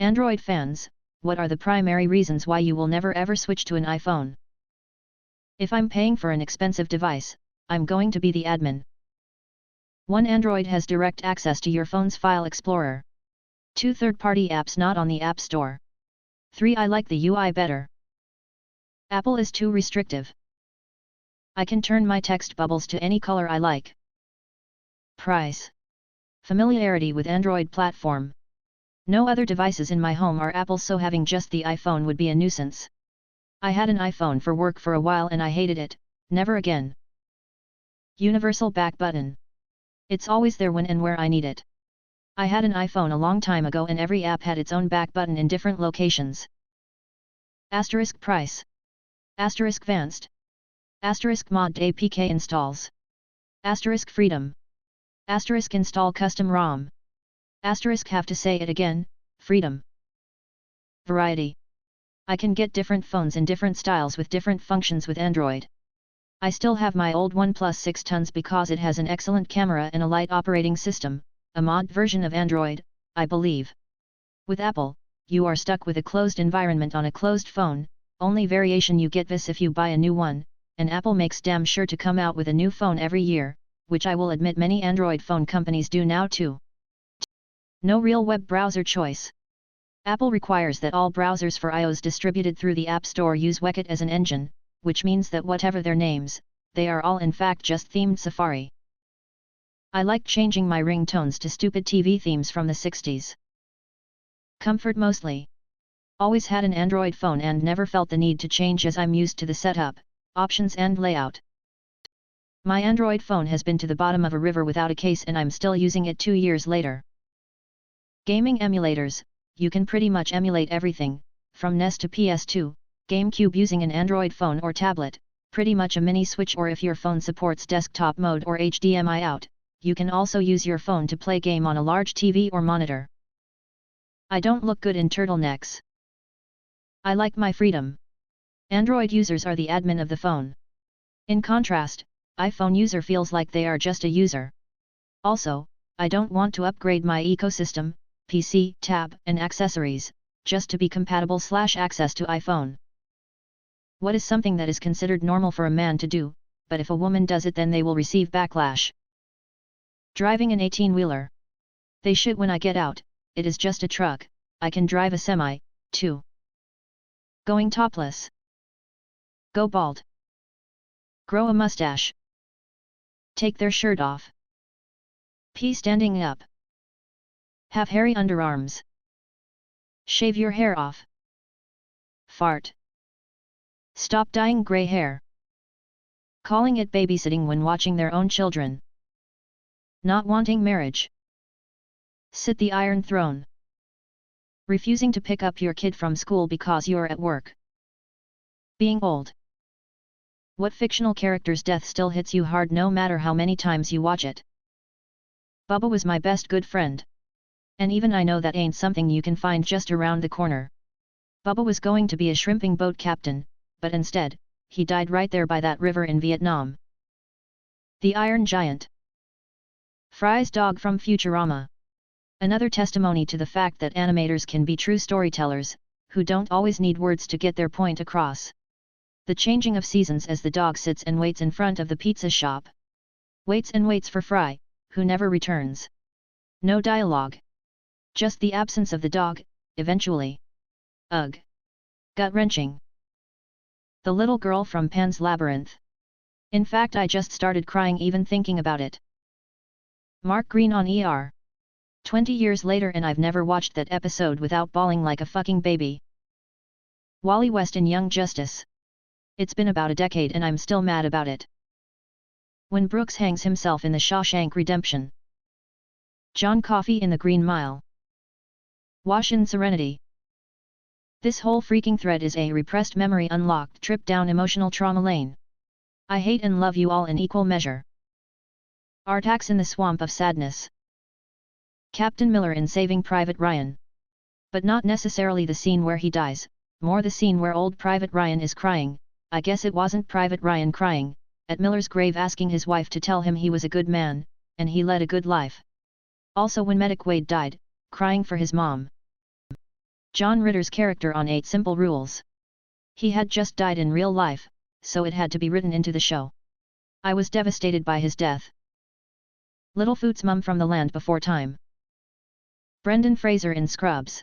Android fans, what are the primary reasons why you will never ever switch to an iPhone? If I'm paying for an expensive device, I'm going to be the admin. 1. Android has direct access to your phone's file explorer. 2. Third-party apps not on the App Store. 3. I like the UI better. Apple is too restrictive. I can turn my text bubbles to any color I like. Price. Familiarity with Android platform. No other devices in my home are Apple, so having just the iPhone would be a nuisance. I had an iPhone for work for a while and I hated it, never again. Universal back button. It's always there when and where I need it. I had an iPhone a long time ago and every app had its own back button in different locations. Asterisk price. Asterisk advanced. Asterisk mod APK installs. Asterisk freedom. Asterisk install custom ROM. Asterisk have to say it again, freedom. Variety. I can get different phones in different styles with different functions with Android. I still have my old OnePlus 6 tons because it has an excellent camera and a light operating system, a mod version of Android, I believe. With Apple, you are stuck with a closed environment on a closed phone, only variation you get this if you buy a new one, and Apple makes damn sure to come out with a new phone every year, which I will admit many Android phone companies do now too. No real web browser choice. Apple requires that all browsers for iOS distributed through the App Store use WebKit as an engine, which means that whatever their names, they are all in fact just themed Safari. I like changing my ringtones to stupid TV themes from the 60s. Comfort mostly. Always had an Android phone and never felt the need to change as I'm used to the setup, options and layout. My Android phone has been to the bottom of a river without a case and I'm still using it 2 years later. Gaming emulators. You can pretty much emulate everything, from NES to PS2, GameCube using an Android phone or tablet, pretty much a mini Switch, or if your phone supports desktop mode or HDMI out, you can also use your phone to play game on a large TV or monitor. I don't look good in turtlenecks. I like my freedom. Android users are the admin of the phone. In contrast, iPhone user feels like they are just a user. Also, I don't want to upgrade my ecosystem, PC, tab, and accessories, just to be compatible/access to iPhone. What is something that is considered normal for a man to do, but if a woman does it then they will receive backlash? Driving an 18-wheeler. They shit when I get out, it is just a truck, I can drive a semi, too. Going topless. Go bald. Grow a mustache. Take their shirt off. Pee standing up. Have hairy underarms. Shave your hair off. Fart. Stop dyeing gray hair. Calling it babysitting when watching their own children. Not wanting marriage. Sit the Iron Throne. Refusing to pick up your kid from school because you're at work. Being old. What fictional character's death still hits you hard no matter how many times you watch it? Bubba was my best good friend. And even I know that ain't something you can find just around the corner. Bubba was going to be a shrimping boat captain, but instead, he died right there by that river in Vietnam. The Iron Giant. Fry's dog from Futurama. Another testimony to the fact that animators can be true storytellers, who don't always need words to get their point across. The changing of seasons as the dog sits and waits in front of the pizza shop. Waits and waits for Fry, who never returns. No dialogue. Just the absence of the dog, eventually. Ugh. Gut-wrenching. The little girl from Pan's Labyrinth. In fact, I just started crying even thinking about it. Mark Green on ER. 20 years later and I've never watched that episode without bawling like a fucking baby. Wally West in Young Justice. It's been about a decade and I'm still mad about it. When Brooks hangs himself in the Shawshank Redemption. John Coffey in The Green Mile. Wash in Serenity. This whole freaking thread is a repressed memory unlocked trip down emotional trauma lane. I hate and love you all in equal measure. Artax in the Swamp of Sadness. Captain Miller in Saving Private Ryan. But not necessarily the scene where he dies, more the scene where old Private Ryan is crying. I guess it wasn't Private Ryan crying, at Miller's grave asking his wife to tell him he was a good man, and he led a good life. Also when Medic Wade died, crying for his mom. John Ritter's character on 8 Simple Rules. He had just died in real life, so it had to be written into the show. I was devastated by his death. Littlefoot's mum from The Land Before Time. Brendan Fraser in Scrubs.